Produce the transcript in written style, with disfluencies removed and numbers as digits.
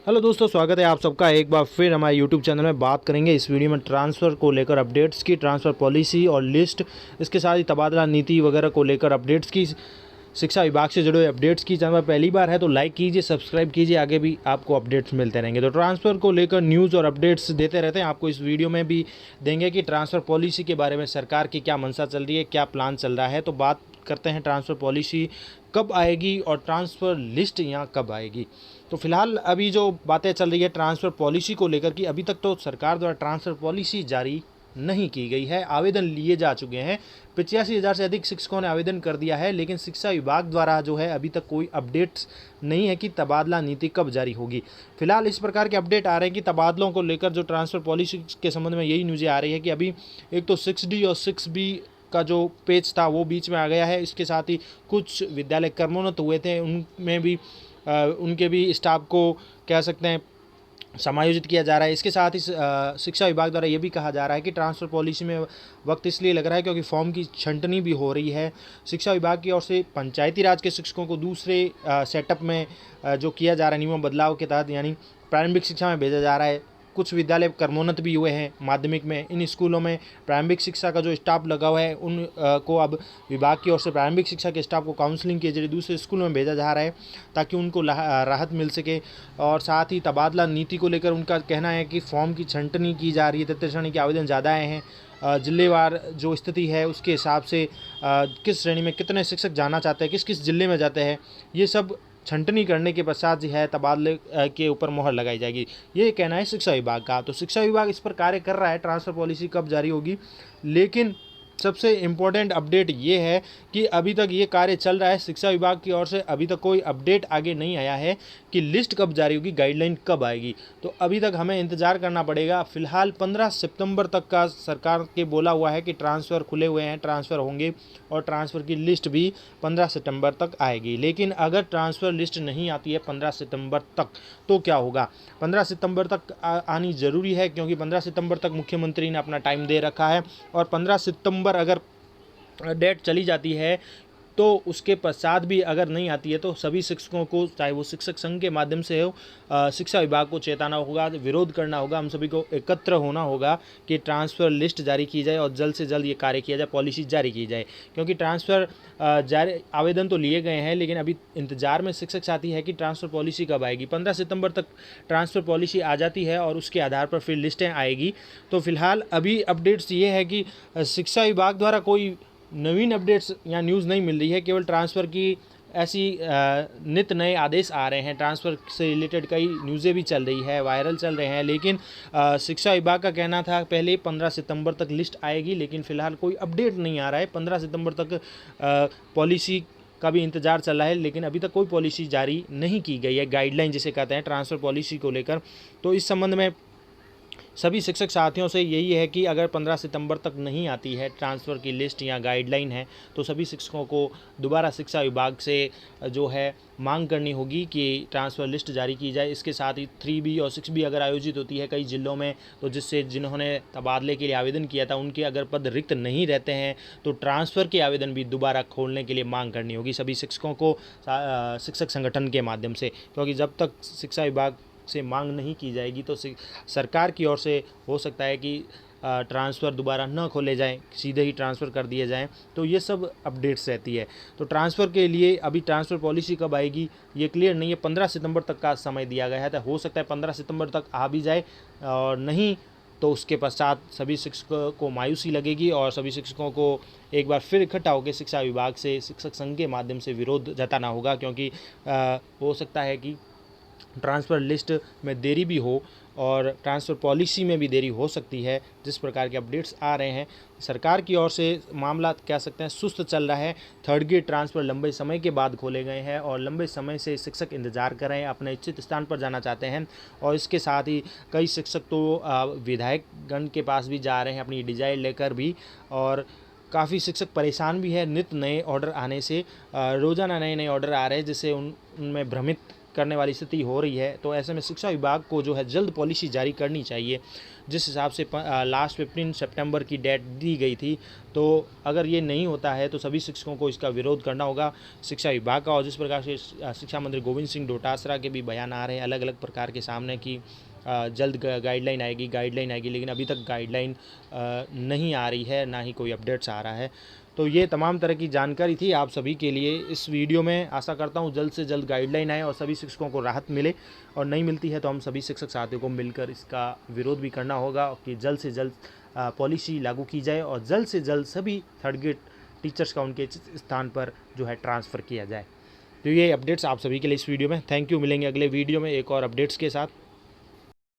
Hello दोस्तों, स्वागत है आप सबका एक बार फिर हमारे यूट्यूब चैनल में। बात करेंगे इस वीडियो में ट्रांसफ़र को लेकर अपडेट्स की, ट्रांसफ़र पॉलिसी और लिस्ट, इसके साथ ही तबादला नीति वगैरह को लेकर अपडेट्स की, शिक्षा विभाग से जुड़े हुए अपडेट्स की। चैनल पर पहली बार है तो लाइक कीजिए, सब्सक्राइब कीजिए, आगे भी आपको अपडेट्स मिलते रहेंगे। तो ट्रांसफ़र को लेकर न्यूज़ और अपडेट्स देते रहते हैं, आपको इस वीडियो में भी देंगे कि ट्रांसफ़र पॉलिसी के बारे में सरकार की क्या मंशा चल रही है, क्या प्लान चल रहा है। तो बात करते हैं ट्रांसफ़र पॉलिसी कब आएगी और ट्रांसफ़र लिस्ट यहाँ कब आएगी। तो फिलहाल अभी जो बातें चल रही है ट्रांसफ़र पॉलिसी को लेकर कि अभी तक तो सरकार द्वारा ट्रांसफ़र पॉलिसी जारी नहीं की गई है। आवेदन लिए जा चुके हैं, 85,000 से अधिक शिक्षकों ने आवेदन कर दिया है, लेकिन शिक्षा विभाग द्वारा जो है अभी तक कोई अपडेट्स नहीं है कि तबादला नीति कब जारी होगी। फिलहाल इस प्रकार के अपडेट आ रहे हैं कि तबादलों को लेकर जो ट्रांसफ़र पॉलिसी के संबंध में यही न्यूज़ें आ रही है कि अभी एक तो 6D और 6B का जो पेज था वो बीच में आ गया है। इसके साथ ही कुछ विद्यालय क्रमोन्नत हुए थे, उनमें भी उनके भी स्टाफ को कह सकते हैं समायोजित किया जा रहा है। इसके साथ ही शिक्षा विभाग द्वारा ये भी कहा जा रहा है कि ट्रांसफ़र पॉलिसी में वक्त इसलिए लग रहा है क्योंकि फॉर्म की छंटनी भी हो रही है। शिक्षा विभाग की ओर से पंचायती राज के शिक्षकों को दूसरे सेटअप में जो किया जा रहा है नियम बदलाव के तहत, यानी प्रारंभिक शिक्षा में भेजा जा रहा है। कुछ विद्यालय क्रमोन्नत भी हुए हैं माध्यमिक में। इन स्कूलों में प्रारंभिक शिक्षा का जो स्टाफ लगा हुआ है उन को अब विभाग की ओर से प्रारंभिक शिक्षा के स्टाफ को काउंसलिंग के जरिए दूसरे स्कूलों में भेजा जा रहा है ताकि उनको राहत मिल सके। और साथ ही तबादला नीति को लेकर उनका कहना है कि फॉर्म की छंटनी की जा रही है, तृतीय श्रेणी के आवेदन ज़्यादा आए हैं। जिलेवार जो स्थिति है उसके हिसाब से किस श्रेणी में कितने शिक्षक जाना चाहते हैं, किस किस जिले में जाते हैं, ये सब छंटनी करने के पश्चात जो है तबादले के ऊपर मोहर लगाई जाएगी, ये कहना है शिक्षा विभाग का। तो शिक्षा विभाग इस पर कार्य कर रहा है, ट्रांसफ़र पॉलिसी कब जारी होगी। लेकिन सबसे इम्पोर्टेंट अपडेट ये है कि अभी तक ये कार्य चल रहा है शिक्षा विभाग की ओर से, अभी तक कोई अपडेट आगे नहीं आया है कि लिस्ट कब जारी होगी, गाइडलाइन कब आएगी। तो अभी तक हमें इंतज़ार करना पड़ेगा। फिलहाल 15 सितंबर तक का सरकार के बोला हुआ है कि ट्रांसफ़र खुले हुए हैं, ट्रांसफ़र होंगे और ट्रांसफ़र की लिस्ट भी 15 सितंबर तक आएगी। लेकिन अगर ट्रांसफ़र लिस्ट नहीं आती है 15 सितंबर तक तो क्या होगा। 15 सितंबर तक आनी ज़रूरी है क्योंकि 15 सितंबर तक मुख्यमंत्री ने अपना टाइम दे रखा है और 15 सितंबर अगर डेट चली जाती है तो उसके पश्चात भी अगर नहीं आती है तो सभी शिक्षकों को, चाहे वो शिक्षक संघ के माध्यम से हो, शिक्षा विभाग को चेताना होगा, विरोध करना होगा। हम सभी को एकत्र होना होगा कि ट्रांसफ़र लिस्ट जारी की जाए और जल्द से जल्द ये कार्य किया जाए, पॉलिसी जारी की जाए। क्योंकि ट्रांसफ़र जारी आवेदन तो लिए गए हैं लेकिन अभी इंतजार में शिक्षक साथी है कि ट्रांसफ़र पॉलिसी कब आएगी। 15 सितंबर तक ट्रांसफ़र पॉलिसी आ जाती है और उसके आधार पर फिर लिस्टें आएगी। तो फिलहाल अभी अपडेट्स ये है कि शिक्षा विभाग द्वारा कोई नवीन अपडेट्स या न्यूज़ नहीं मिल रही है, केवल ट्रांसफ़र की ऐसी नित नए आदेश आ रहे हैं। ट्रांसफ़र से रिलेटेड कई न्यूज़ें भी चल रही है, वायरल चल रहे हैं। लेकिन शिक्षा विभाग का कहना था पहले 15 सितंबर तक लिस्ट आएगी, लेकिन फ़िलहाल कोई अपडेट नहीं आ रहा है। 15 सितंबर तक पॉलिसी का भी इंतज़ार चल रहा है, लेकिन अभी तक कोई पॉलिसी जारी नहीं की गई है, गाइडलाइन जिसे कहते हैं ट्रांसफ़र पॉलिसी को लेकर। तो इस संबंध में सभी शिक्षक साथियों से यही है कि अगर 15 सितंबर तक नहीं आती है ट्रांसफ़र की लिस्ट या गाइडलाइन है तो सभी शिक्षकों को दोबारा शिक्षा विभाग से जो है मांग करनी होगी कि ट्रांसफ़र लिस्ट जारी की जाए। इसके साथ ही 3B और 6B अगर आयोजित होती है कई जिलों में तो जिससे जिन्होंने तबादले के लिए आवेदन किया था उनके अगर पद रिक्त नहीं रहते हैं तो ट्रांसफ़र के आवेदन भी दोबारा खोलने के लिए मांग करनी होगी सभी शिक्षकों को शिक्षक संगठन के माध्यम से। क्योंकि जब तक शिक्षा विभाग से मांग नहीं की जाएगी तो सरकार की ओर से हो सकता है कि ट्रांसफ़र दोबारा न खोले जाएं, सीधे ही ट्रांसफ़र कर दिए जाएं। तो ये सब अपडेट्स रहती है। तो ट्रांसफ़र के लिए अभी ट्रांसफ़र पॉलिसी कब आएगी ये क्लियर नहीं है। 15 सितंबर तक का समय दिया गया है, तो हो सकता है 15 सितंबर तक आ भी जाए और नहीं तो उसके पश्चात सभी शिक्षकों को मायूसी लगेगी और सभी शिक्षकों को एक बार फिर इकट्ठा होकर शिक्षा विभाग से, शिक्षक संघ के माध्यम से विरोध जताना होगा। क्योंकि हो सकता है कि ट्रांसफ़र लिस्ट में देरी भी हो और ट्रांसफ़र पॉलिसी में भी देरी हो सकती है। जिस प्रकार के अपडेट्स आ रहे हैं सरकार की ओर से मामला कह सकते हैं सुस्त चल रहा है। थर्ड ग्रेड ट्रांसफ़र लंबे समय के बाद खोले गए हैं और लंबे समय से शिक्षक इंतज़ार कर रहे हैं, अपने इच्छित स्थान पर जाना चाहते हैं। और इसके साथ ही कई शिक्षक तो विधायकगण के पास भी जा रहे हैं अपनी डिजाइन लेकर भी, और काफ़ी शिक्षक परेशान भी है नित नए ऑर्डर आने से। रोज़ाना नए नए ऑर्डर आ रहे हैं जिससे उनमें भ्रमित करने वाली स्थिति हो रही है। तो ऐसे में शिक्षा विभाग को जो है जल्द पॉलिसी जारी करनी चाहिए। जिस हिसाब से लास्ट 15 सितंबर की डेट दी गई थी, तो अगर ये नहीं होता है तो सभी शिक्षकों को इसका विरोध करना होगा शिक्षा विभाग का। और जिस प्रकार से शिक्षा मंत्री गोविंद सिंह डोटासरा के भी बयान आ रहे हैं अलग अलग प्रकार के सामने कि जल्द गाइडलाइन आएगी, लेकिन अभी तक गाइडलाइन नहीं आ रही है, ना ही कोई अपडेट्स आ रहा है। तो ये तमाम तरह की जानकारी थी आप सभी के लिए इस वीडियो में। आशा करता हूँ जल्द से जल्द गाइडलाइन आए और सभी शिक्षकों को राहत मिले, और नहीं मिलती है तो हम सभी शिक्षक साथियों को मिलकर इसका विरोध भी करना होगा कि जल्द से जल्द पॉलिसी लागू की जाए और जल्द से जल्द सभी थर्ड ग्रेड टीचर्स का उनके स्थान पर जो है ट्रांसफ़र किया जाए। तो ये अपडेट्स आप सभी के लिए इस वीडियो में। Thank you. मिलेंगे अगले वीडियो में एक और अपडेट्स के साथ।